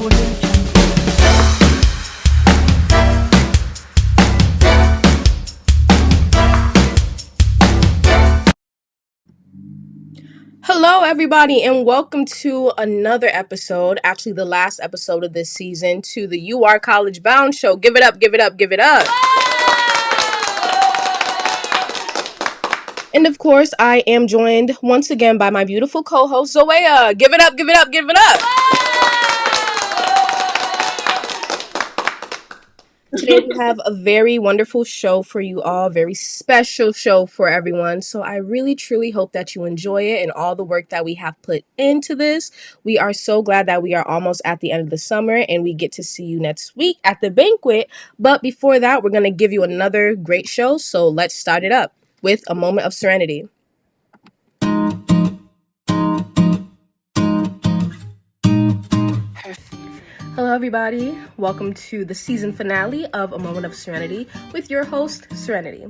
Hello, everybody, and welcome to another episode, actually the last episode of this season, to the You Are College Bound Show. Give it up, give it up, give it up. And of course, I am joined once again by my beautiful co-host, Zoea. Give it up, give it up, give it up. Today we have a very wonderful show for you all, very special show for everyone. So I really truly hope that you enjoy it and all the work that we have put into this. We are so glad that we are almost at the end of the summer and we get to see you next week at the banquet. But before that, we're going to give you another great show. So let's start it up with a moment of serenity. Hello, everybody. Welcome to the season finale of A Moment of Serenity with your host, Serenity.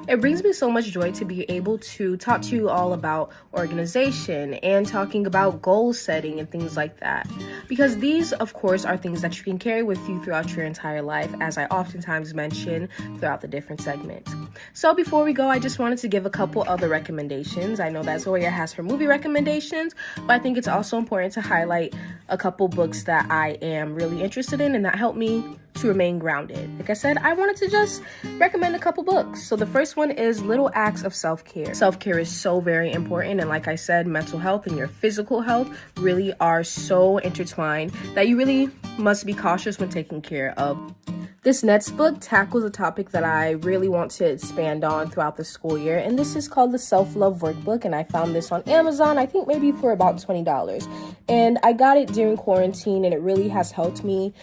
It brings me so much joy to be able to talk to you all about organization and talking about goal setting and things like that. Because these, of course, are things that you can carry with you throughout your entire life, as I oftentimes mention throughout the different segments. So before we go, I just wanted to give a couple other recommendations. I know that Zoya has her movie recommendations, but I think it's also important to highlight a couple books that I am really interested in and that help me to remain grounded. Like I said, I wanted to just recommend a couple books. So the first one is Little Acts of Self-Care. Self-care is so very important, and like I said, mental health and your physical health really are so intertwined that you really must be cautious when taking care of. This next book tackles a topic that I really want to expand on throughout the school year, and this is called the Self-Love Workbook, and I found this on Amazon, I think maybe for about $20. And I got it during quarantine, and it really has helped me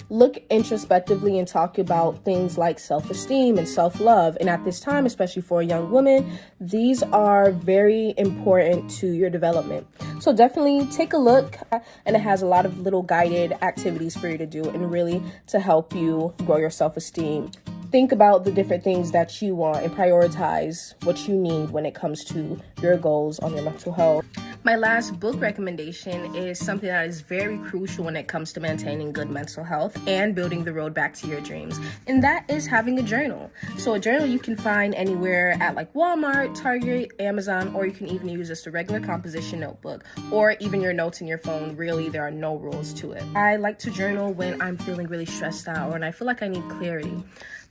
look introspectively and talk about things like self-esteem and self-love. And at this time, especially for a young woman, these are very important to your development. So definitely take a look, and it has a lot of little guided activities for you to do and really to help you grow your self-esteem. Think about the different things that you want and prioritize what you need when it comes to your goals on your mental health. My last book recommendation is something that is very crucial when it comes to maintaining good mental health and building the road back to your dreams, and that is having a journal. So a journal you can find anywhere at like Walmart, Target, Amazon, or you can even use just a regular composition notebook or even your notes in your phone. Really, there are no rules to it. I like to journal when I'm feeling really stressed out or when I feel like I need clarity.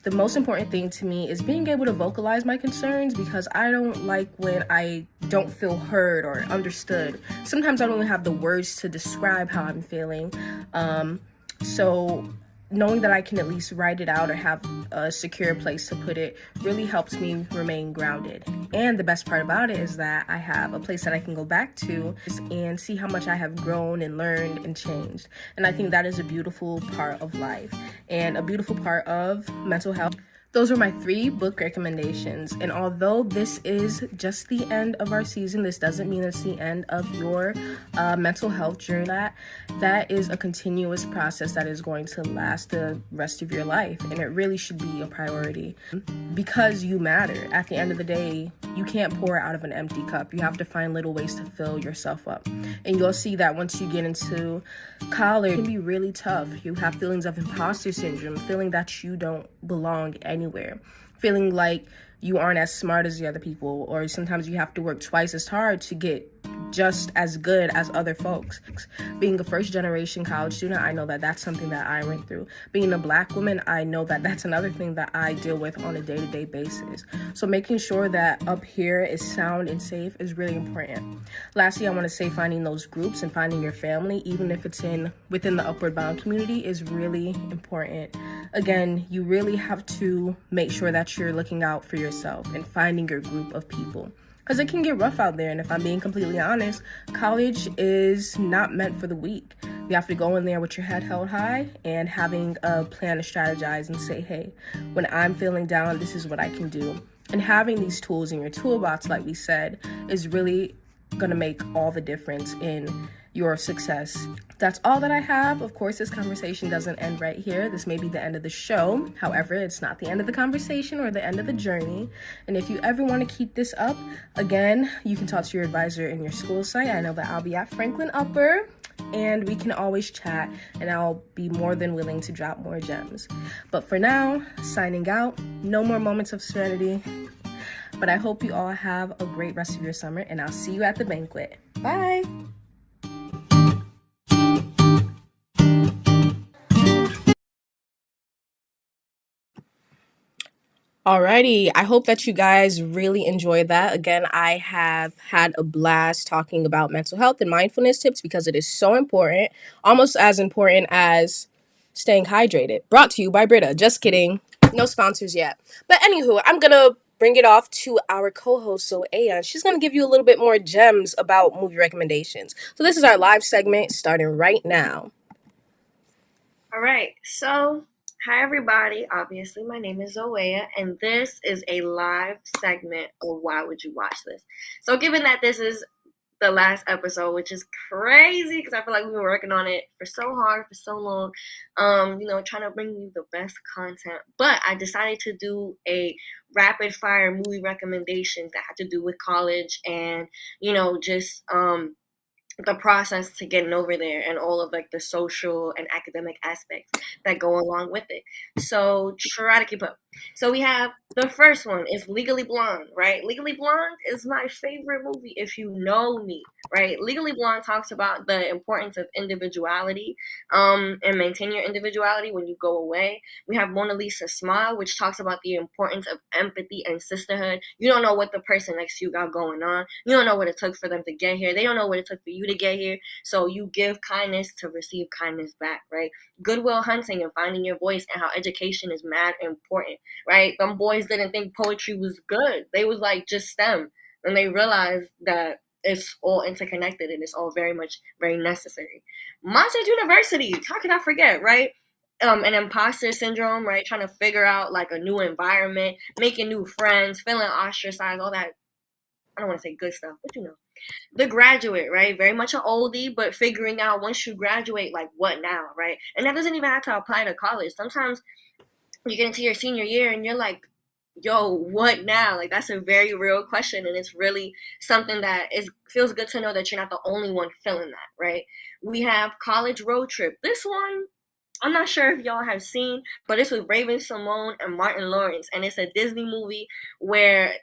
The most important thing to me is being able to vocalize my concerns, because I don't like when I don't feel heard or understood. Sometimes I don't even have the words to describe how I'm feeling. So knowing that I can at least write it out or have a secure place to put it really helps me remain grounded. And the best part about it is that I have a place that I can go back to and see how much I have grown and learned and changed. And I think that is a beautiful part of life and a beautiful part of mental health. Those are my 3 book recommendations. And although this is just the end of our season, this doesn't mean it's the end of your mental health journey. That is a continuous process that is going to last the rest of your life. And it really should be a priority because you matter. At the end of the day, you can't pour out of an empty cup. You have to find little ways to fill yourself up. And you'll see that once you get into college, it can be really tough. You have feelings of imposter syndrome, feeling that you don't belong anywhere, feeling like you aren't as smart as the other people, or sometimes you have to work twice as hard to get just as good as other folks. Being a first-generation college student, I know that that's something that I went through. Being a Black woman, I know that that's another thing that I deal with on a day-to-day basis. So making sure that up here is sound and safe is really important. Lastly, I want to say finding those groups and finding your family, even if it's within the Upward Bound community, is really important. Again, you really have to make sure that you're looking out for yourself and finding your group of people, because it can get rough out there. And if I'm being completely honest, college is not meant for the weak. You have to go in there with your head held high and having a plan to strategize and say, hey, when I'm feeling down, this is what I can do. And having these tools in your toolbox, like we said, is really going to make all the difference in your success. That's all that I have. Of course, this conversation doesn't end right here. This may be the end of the show. However, it's not the end of the conversation or the end of the journey. And if you ever want to keep this up, again, you can talk to your advisor in your school site. I know that I'll be at Franklin Upper. and we can always chat, and I'll be more than willing to drop more gems. But for now, signing out, no more moments of serenity. But I hope you all have a great rest of your summer, and I'll see you at the banquet. Bye! Alrighty, I hope that you guys really enjoyed that. Again, I have had a blast talking about mental health and mindfulness tips because it is so important, almost as important as staying hydrated. Brought to you by Brita. Just kidding. No sponsors yet. But anywho, I'm gonna bring it off to our co-host, Soaya. She's gonna give you a little bit more gems about movie recommendations. So this is our live segment starting right now. All right, so hi everybody. Obviously, my name is Zoea, and this is a live segment of Why Would You Watch This? So, given that this is the last episode, which is crazy because I feel like we've been working on it for so hard for so long, trying to bring you the best content. But I decided to do a rapid fire movie recommendations that had to do with college and just the process to getting over there and all of like the social and academic aspects that go along with it. So try to keep up. So we have the first one is Legally Blonde, right? Legally Blonde is my favorite movie if you know me, right? Legally Blonde talks about the importance of individuality and maintain your individuality when you go away. We have Mona Lisa Smile, which talks about the importance of empathy and sisterhood. You don't know what the person next to you got going on. You don't know what it took for them to get here. They don't know what it took for you to get here. So you give kindness to receive kindness back, right? Goodwill Hunting and finding your voice and how education is mad important, right? Them boys didn't think poetry was good. They was like just STEM. And they realized that it's all interconnected and it's all very necessary. Monsters University, how could I forget, right? An imposter syndrome, right? Trying to figure out like a new environment, making new friends, feeling ostracized, all that. I don't want to say good stuff, but The Graduate, right? Very much an oldie, but figuring out once you graduate, like what now, right? And that doesn't even have to apply to college. Sometimes you get into your senior year and you're like, yo, what now? Like that's a very real question, and it's really something that feels good to know that you're not the only one feeling that, right? We have College Road Trip. This one, I'm not sure if y'all have seen, but it's with Raven Simone and Martin Lawrence, and it's a Disney movie where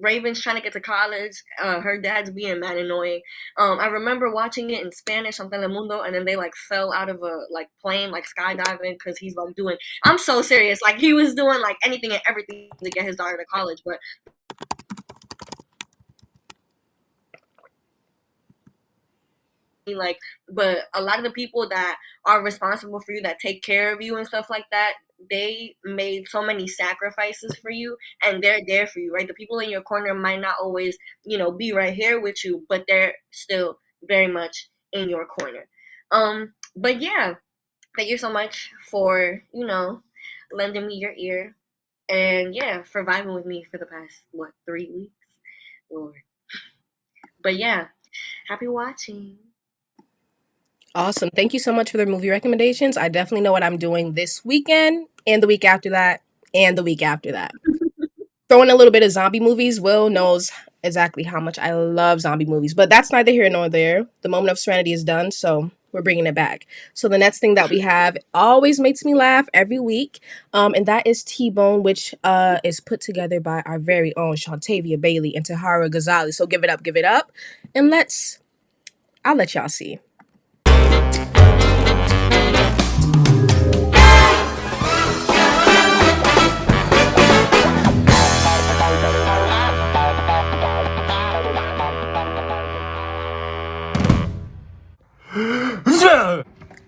Raven's trying to get to college. Her dad's being mad annoying. I remember watching it in Spanish on Telemundo, and then they like fell out of a like plane, like skydiving, because he's like doing. I'm so serious. Like he was doing like anything and everything to get his daughter to college, but but a lot of the people that are responsible for you, that take care of you and stuff like that, they made so many sacrifices for you, and they're there for you, right? The people in your corner might not always be right here with you, but they're still very much in your corner. But yeah, thank you so much for lending me your ear, and yeah, for vibing with me for the past 3 weeks, Lord. But yeah, happy watching. Awesome. Thank you so much for the movie recommendations. I definitely know what I'm doing this weekend and the week after that and the week after that. Throwing a little bit of zombie movies. Will knows exactly how much I love zombie movies, but that's neither here nor there. The moment of serenity is done, so we're bringing it back. So the next thing that we have always makes me laugh every week, and that is T-Bone, which is put together by our very own Shantavia Bailey and Tahara Ghazali. So give it up, and I'll let y'all see.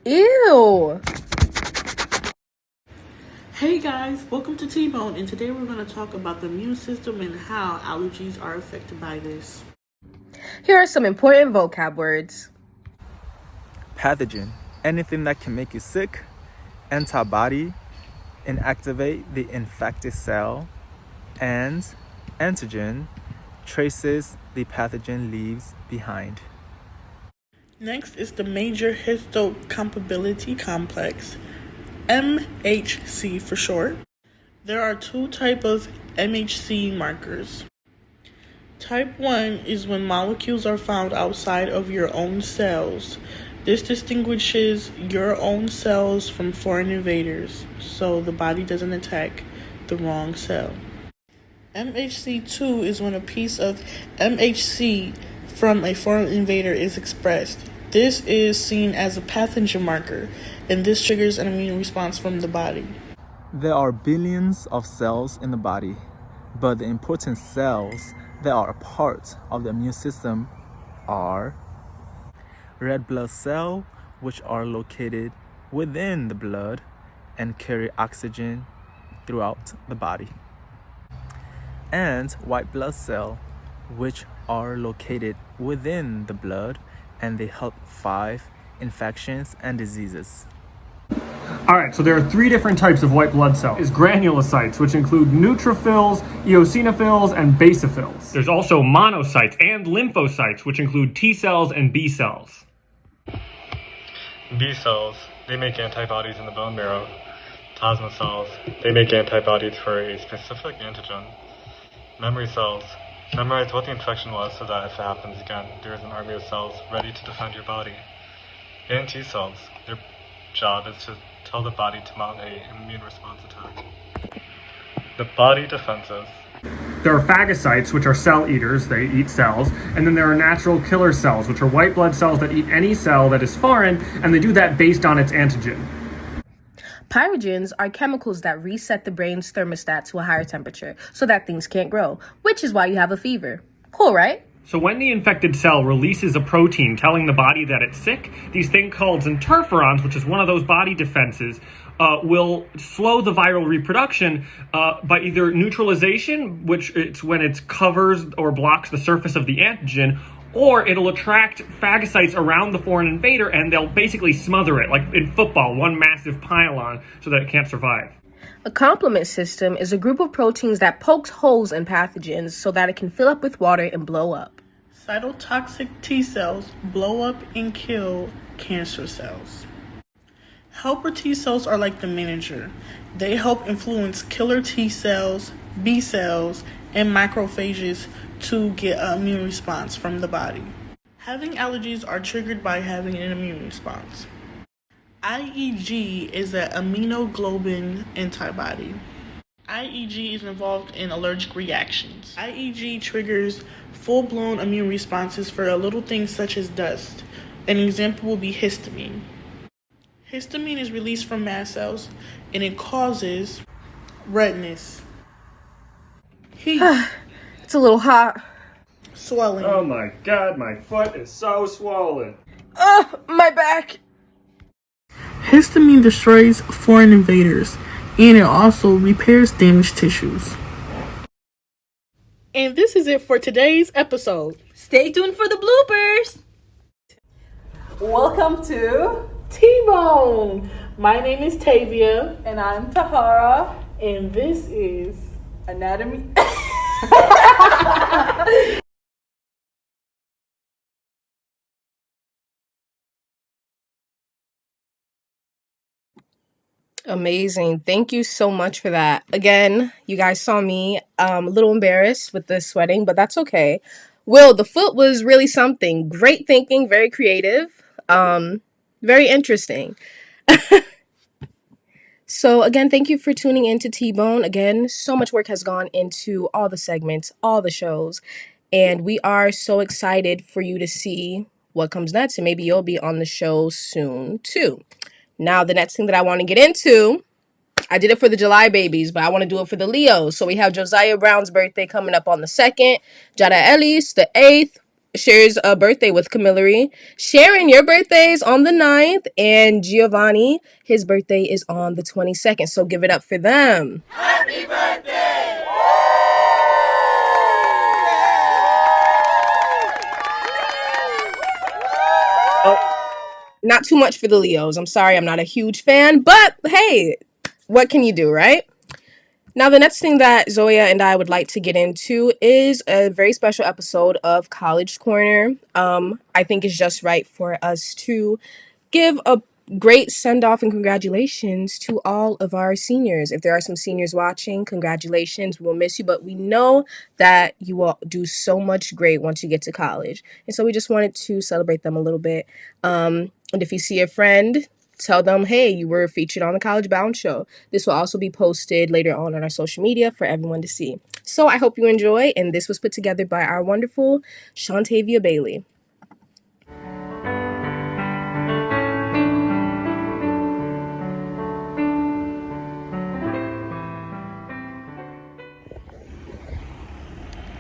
Ew. Hey guys, welcome to T-Bone, and today we're going to talk about the immune system and how allergies are affected by this. Here are some important vocab words. Pathogen, anything that can make you sick. Antibody, inactivate the infected cell. And antigen, traces the pathogen leaves behind. Next is the major histocompatibility complex, MHC for short. There are two types of MHC markers. Type 1 is when molecules are found outside of your own cells. This distinguishes your own cells from foreign invaders, so the body doesn't attack the wrong cell. MHC2 is when a piece of MHC from a foreign invader is expressed. This is seen as a pathogen marker, and this triggers an immune response from the body. There are billions of cells in the body, but the important cells that are a part of the immune system are red blood cells, which are located within the blood and carry oxygen throughout the body, and white blood cells, which are located within the blood and they help fight infections and diseases. All right, so there are three different types of white blood cells. There's granulocytes, which include neutrophils, eosinophils, and basophils. There's also monocytes and lymphocytes, which include T cells and B cells. B cells, they make antibodies in the bone marrow. Plasma cells, they make antibodies for a specific antigen. Memory cells, memorize what the infection was so that if it happens again, there is an army of cells ready to defend your body. And T cells, their job is to tell the body to mount an immune response attack. The body defenses. There are phagocytes, which are cell eaters, they eat cells, and then there are natural killer cells, which are white blood cells that eat any cell that is foreign, and they do that based on its antigen. Pyrogens are chemicals that reset the brain's thermostat to a higher temperature so that things can't grow, which is why you have a fever. Cool, right? So when the infected cell releases a protein telling the body that it's sick, these things called interferons, which is one of those body defenses, will slow the viral reproduction by either neutralization, which it's when it covers or blocks the surface of the antigen, or it'll attract phagocytes around the foreign invader and they'll basically smother it, like in football, one massive pylon, so that it can't survive. A complement system is a group of proteins that pokes holes in pathogens so that it can fill up with water and blow up. Cytotoxic T cells blow up and kill cancer cells. Helper T cells are like the manager. They help influence killer T cells, B cells, and macrophages to get an immune response from the body. Having allergies are triggered by having an immune response. IEG is an immunoglobulin antibody. IEG is involved in allergic reactions. IEG triggers full-blown immune responses for little things such as dust. An example will be histamine. Histamine is released from mast cells and it causes redness, heat, It's a little hot. swelling. Oh my god, my foot is so swollen. My back. Histamine destroys foreign invaders and it also repairs damaged tissues. And this is it for today's episode. Stay tuned for the bloopers. Welcome to T-Bone. My name is Tavia and I'm Tahara. and this is Anatomy. Amazing. Thank you so much for that. Again, you guys saw me a little embarrassed with the sweating, but that's okay. Will, the foot was really something. Great thinking, very creative, very interesting. So again, thank you for tuning in to T-Bone. Again, so much work has gone into all the segments, all the shows, and we are so excited for you to see what comes next, and maybe you'll be on the show soon too. Now, the next thing that I want to get into, I did it for the July babies, but I want to do it for the Leos. So we have Josiah Brown's birthday coming up on the 2nd. Jada Ellis, the 8th, shares a birthday with Camillery. Sharon, your birthday is on the 9th. And Giovanni, his birthday is on the 22nd. So give it up for them. Happy birthday! Not too much for the Leos. I'm sorry, I'm not a huge fan, but hey, what can you do, right? Now, the next thing that Zoya and I would like to get into is a very special episode of College Corner. I think it's just right for us to give a great send off and congratulations to all of our seniors. If there are some seniors watching, congratulations. We'll miss you, but we know that you will do so much great once you get to college. And so we just wanted to celebrate them a little bit. And if you see a friend, tell them, hey, you were featured on the College Bound Show. This will also be posted later on our social media for everyone to see. So I hope you enjoy. And this was put together by our wonderful Shantavia Bailey.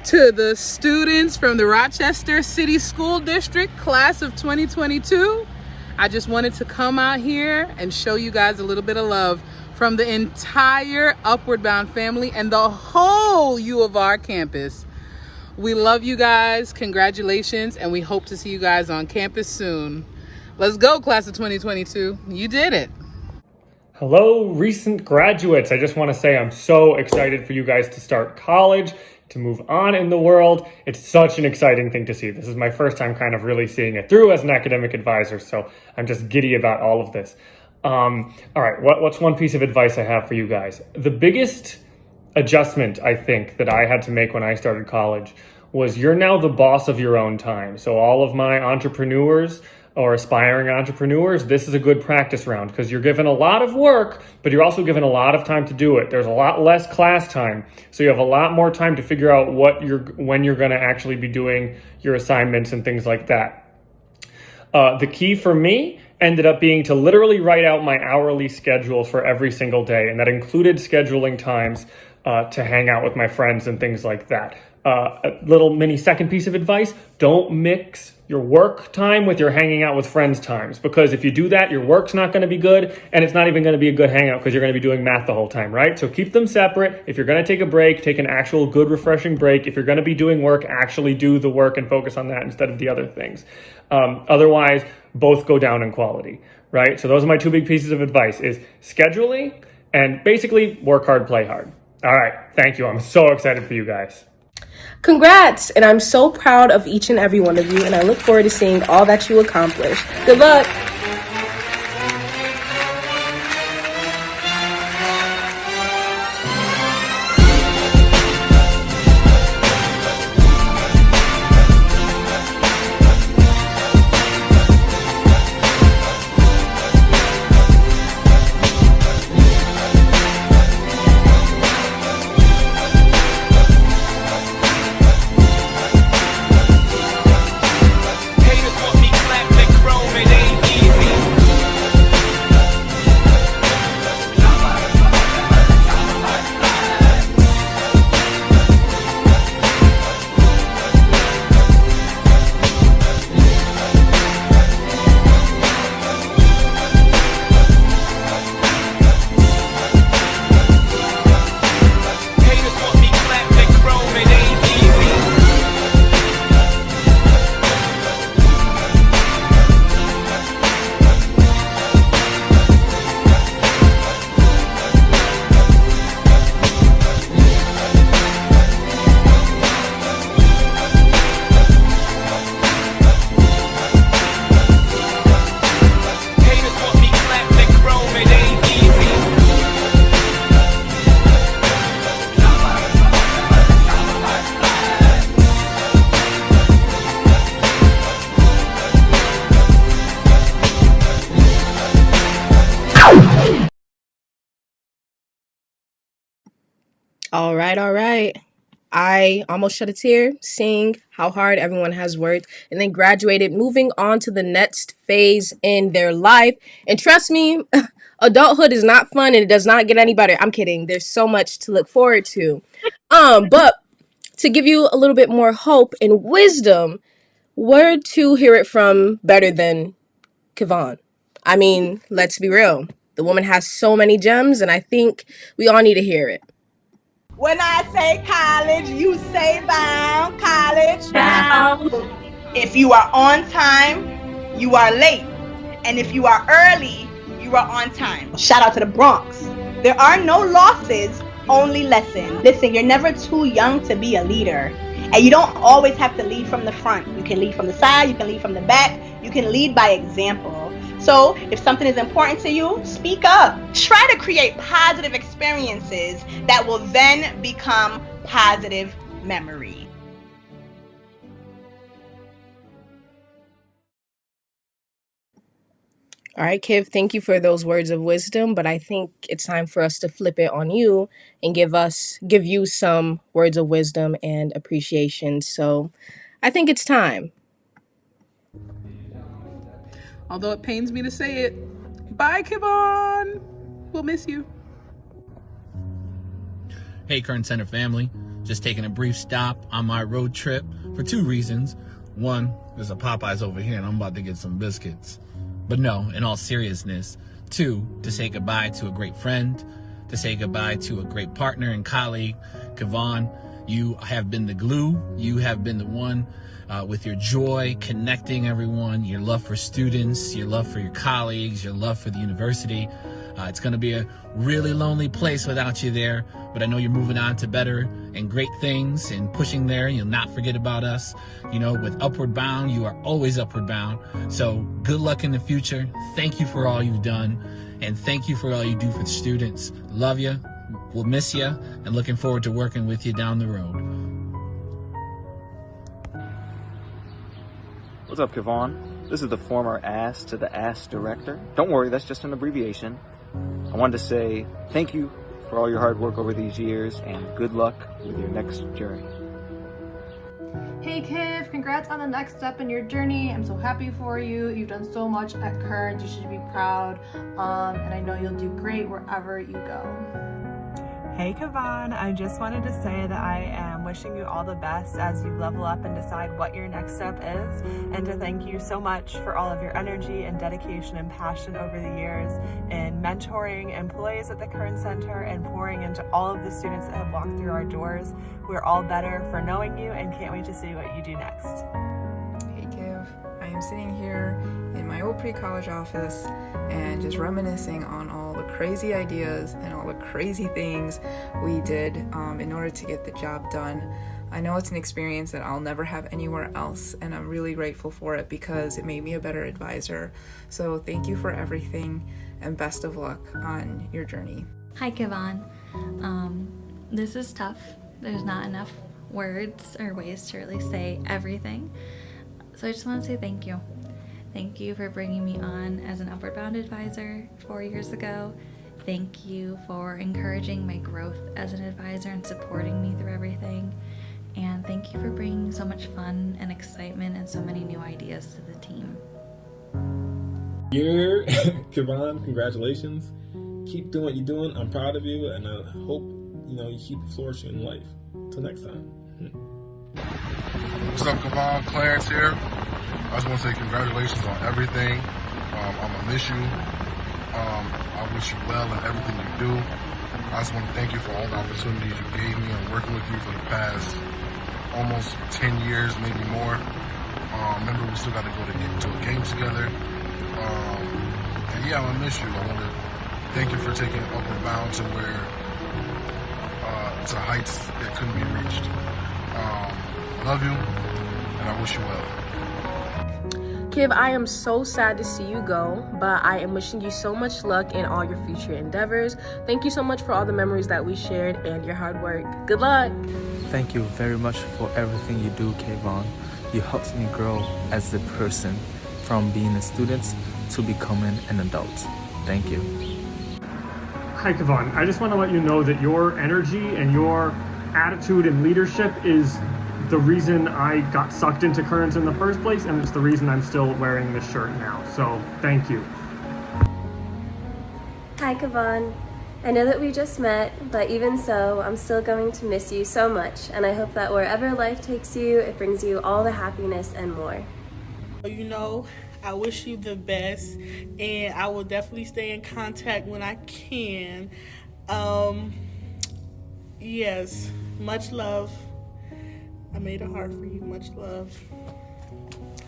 To the students from the Rochester City School District, class of 2022, I just wanted to come out here and show you guys a little bit of love from the entire Upward Bound family and the whole U of R campus. We love you guys, congratulations, and we hope to see you guys on campus soon. Let's go, class of 2022. You did it. Hello, recent graduates. I just want to say I'm so excited for you guys to start college, to move on in the world. It's such an exciting thing to see. This is my first time kind of really seeing it through as an academic advisor, so I'm just giddy about all of this. All right, what's one piece of advice I have for you guys? The biggest adjustment I think that I had to make when I started college was you're now the boss of your own time. So all of my entrepreneurs or aspiring entrepreneurs, this is a good practice round because you're given a lot of work, but you're also given a lot of time to do it. There's a lot less class time, so you have a lot more time to figure out when you're going to actually be doing your assignments and things like that. The key for me ended up being to literally write out my hourly schedule for every single day, and that included scheduling times to hang out with my friends and things like that. A little mini second piece of advice, don't mix your work time with your hanging out with friends times, because if you do that, your work's not going to be good, and it's not even going to be a good hangout because you're going to be doing math the whole time, right? So keep them separate. If you're going to take a break, take an actual good refreshing break. If you're going to be doing work, actually do the work and focus on that instead of the other things. Otherwise, both go down in quality, right? So those are my two big pieces of advice, is scheduling and basically work hard, play hard. All right, thank you. I'm so excited for you guys. Congrats! And I'm so proud of each and every one of you, and I look forward to seeing all that you accomplish. Good luck! All right. I almost shed a tear seeing how hard everyone has worked and then graduated, moving on to the next phase in their life. And trust me, adulthood is not fun and it does not get any better. I'm kidding. There's so much to look forward to. But to give you a little bit more hope and wisdom, where to hear it from better than Kevon? I mean, let's be real. The woman has so many gems, and I think we all need to hear it. When I say college, you say bound. College bound. If you are on time, you are late. And if you are early, you are on time. Shout out to the Bronx. There are no losses, only lessons. Listen, you're never too young to be a leader. And you don't always have to lead from the front. You can lead from the side, you can lead from the back, you can lead by example. So if something is important to you, speak up. Try to create positive experiences that will then become positive memories. All right, Kiv, thank you for those words of wisdom, but I think it's time for us to flip it on you and give you some words of wisdom and appreciation. So I think it's time. Although it pains me to say it, bye, Kevon. We'll miss you. Hey, Current Center family. Just taking a brief stop on my road trip for two reasons. One, there's a Popeyes over here and I'm about to get some biscuits. But no, in all seriousness. Two, to say goodbye to a great friend, to say goodbye to a great partner and colleague. Kevon, you have been the glue. You have been the one with your joy, connecting everyone, your love for students, your love for your colleagues, your love for the university. It's going to be a really lonely place without you there, but I know you're moving on to better and great things and pushing there. You'll not forget about us. You know, with Upward Bound, you are always upward bound. So good luck in the future. Thank you for all you've done, and thank you for all you do for the students. Love you. We'll miss you, and looking forward to working with you down the road. What's up, Kevon? This is the former ASS to the ASS director. Don't worry, that's just an abbreviation. I wanted to say thank you for all your hard work over these years and good luck with your next journey. Hey Kiv, congrats on the next step in your journey. I'm so happy for you. You've done so much at Current. You should be proud. And I know you'll do great wherever you go. Hey Kevon, I just wanted to say that I am wishing you all the best as you level up and decide what your next step is, and to thank you so much for all of your energy and dedication and passion over the years in mentoring employees at the Current Center and pouring into all of the students that have walked through our doors. We're all better for knowing you and can't wait to see what you do next. Hey Kiv, I am sitting here in my old pre-college office and just reminiscing on all the crazy ideas and all the crazy things we did in order to get the job done. I know it's an experience that I'll never have anywhere else, and I'm really grateful for it because it made me a better advisor. So thank you for everything and best of luck on your journey. Hi Kevon. This is tough. There's not enough words or ways to really say everything. So I just want to say thank you. Thank you for bringing me on as an Upward Bound advisor 4 years ago. Thank you for encouraging my growth as an advisor and supporting me through everything. And thank you for bringing so much fun and excitement and so many new ideas to the team. Kevon, congratulations. Keep doing what you're doing. I'm proud of you, and I hope you keep flourishing in life. Till next time. What's up, Kevon? Clarence here. I just want to say congratulations on everything. I'm going to miss you. I wish you well in everything you do. I just want to thank you for all the opportunities you gave me and working with you for the past almost 10 years, maybe more. Remember, we still got to go to a game together. And yeah, I'm going to miss you. I want to thank you for taking Upward Bound to where, to heights that couldn't be reached. I love you, and I wish you well. Kiv, I am so sad to see you go, but I am wishing you so much luck in all your future endeavors. Thank you so much for all the memories that we shared and your hard work. Good luck. Thank you very much for everything you do, Kevon. You helped me grow as a person from being a student to becoming an adult. Thank you. Hi, Kevon. I just want to let you know that your energy and your attitude and leadership is the reason I got sucked into Current in the first place, and it's the reason I'm still wearing this shirt now. So, thank you. Hi, Kevon. I know that we just met, but even so, I'm still going to miss you so much, and I hope that wherever life takes you, it brings you all the happiness and more. I wish you the best, and I will definitely stay in contact when I can. Yes, much love. I made a heart for you. Much love.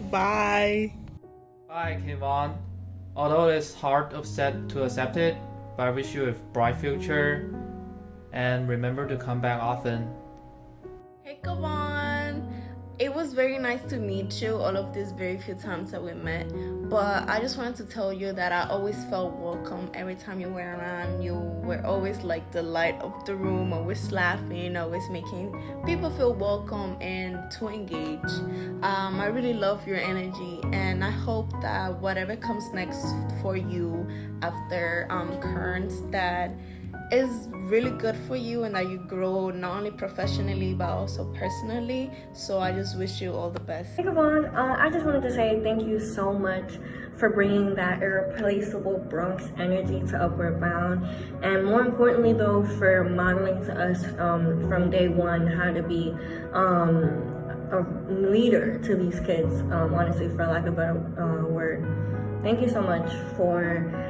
Bye. Bye, Kevon. Although it's hard to accept it, but I wish you a bright future, and remember to come back often. Hey, Kevon. It was very nice to meet you all of these very few times that we met, but I just wanted to tell you that I always felt welcome every time you were around. You were always like the light of the room, always laughing, always making people feel welcome and to engage. I really love your energy, and I hope that whatever comes next for you after currents, that is really good for you and that you grow not only professionally but also personally. So I just wish you all the best. Hey Kavon, I just wanted to say thank you so much for bringing that irreplaceable Bronx energy to Upward Bound, and more importantly though, for modeling to us from day one how to be a leader to these kids, honestly, for lack of a better word. Thank you so much for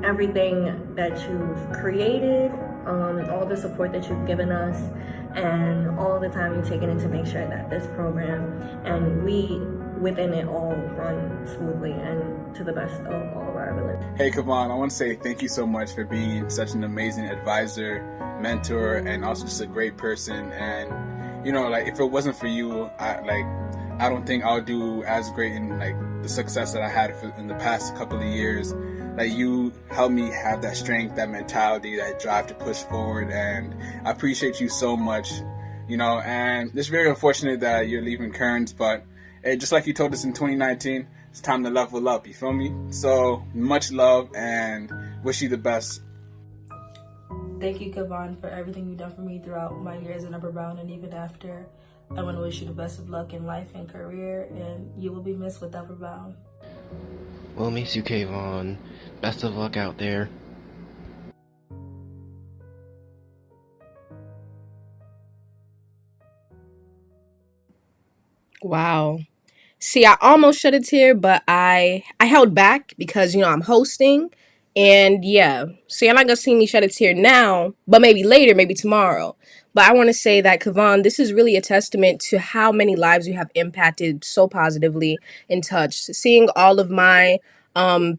everything that you've created, all the support that you've given us, and all the time you've taken in to make sure that this program and we within it all run smoothly and to the best of all of our ability. Hey Kavon, I want to say thank you so much for being such an amazing advisor, mentor, and also just a great person. And you know, like if it wasn't for you, I don't think I'll do as great in like the success that I had in the past couple of years. Like you helped me have that strength, that mentality, that drive to push forward, and I appreciate you so much, you know. And it's very unfortunate that you're leaving Kearns, but just like you told us in 2019, it's time to level up, you feel me? So much love and wish you the best. Thank you, Kavon, for everything you've done for me throughout my years in Upward Bound and even after. I want to wish you the best of luck in life and career, and you will be missed with Upward Bound. We'll miss you, Kavon. Best of luck out there. Wow. See, I almost shed a tear, but I held back because I'm hosting, and yeah. So you're not gonna see me shed a tear now, but maybe later, maybe tomorrow. But I want to say that Kavon, this is really a testament to how many lives you have impacted so positively and touched. Seeing all of my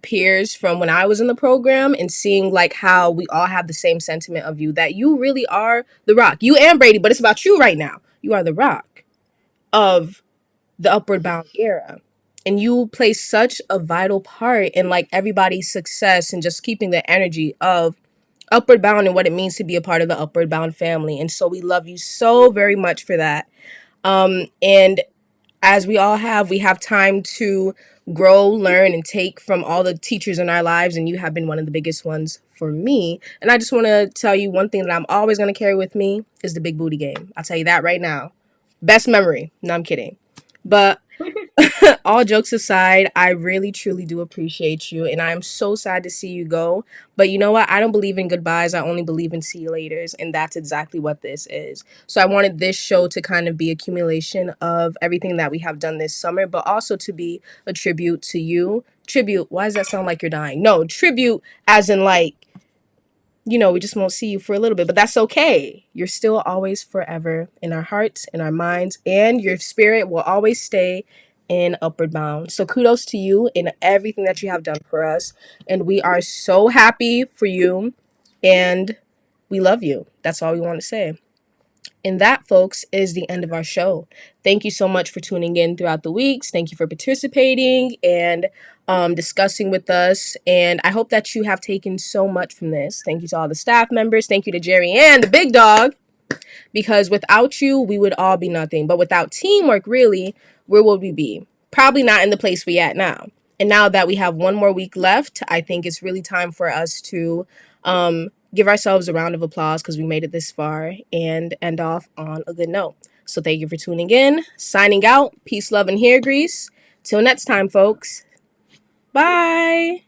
peers from when I was in the program and seeing like how we all have the same sentiment of you, that you really are the rock. You and Brady, but it's about you right now. You are the rock of the Upward Bound era, and you play such a vital part in like everybody's success and just keeping the energy of Upward Bound and what it means to be a part of the Upward Bound family. And so we love you so very much for that. And as we have time to grow, learn, and take from all the teachers in our lives, and you have been one of the biggest ones for me. And I just want to tell you one thing that I'm always going to carry with me is the big booty game. I'll tell you that right now. Best memory. No, I'm kidding. But all jokes aside, I really truly do appreciate you, and I'm so sad to see you go. But you know what? I don't believe in goodbyes. I only believe in see you laters, and that's exactly what this is. So I wanted this show to kind of be accumulation of everything that we have done this summer, but also to be a tribute to you. Tribute. Why does that sound like you're dying? No, tribute as in like, we just won't see you for a little bit, but that's okay. You're still always forever in our hearts, in our minds, and your spirit will always stay in Upward Bound. So kudos to you in everything that you have done for us. And we are so happy for you, and we love you. That's all we want to say. And that, folks, is the end of our show. Thank you so much for tuning in throughout the weeks. Thank you for participating and discussing with us. And I hope that you have taken so much from this. Thank you to all the staff members. Thank you to Jerry and the big dog. Because without you, we would all be nothing. But without teamwork, really, where would we be? Probably not in the place we at now. And now that we have one more week left, I think it's really time for us to give ourselves a round of applause because we made it this far and end off on a good note. So thank you for tuning in. Signing out. Peace, love, and hair grease. Till next time, folks. Bye.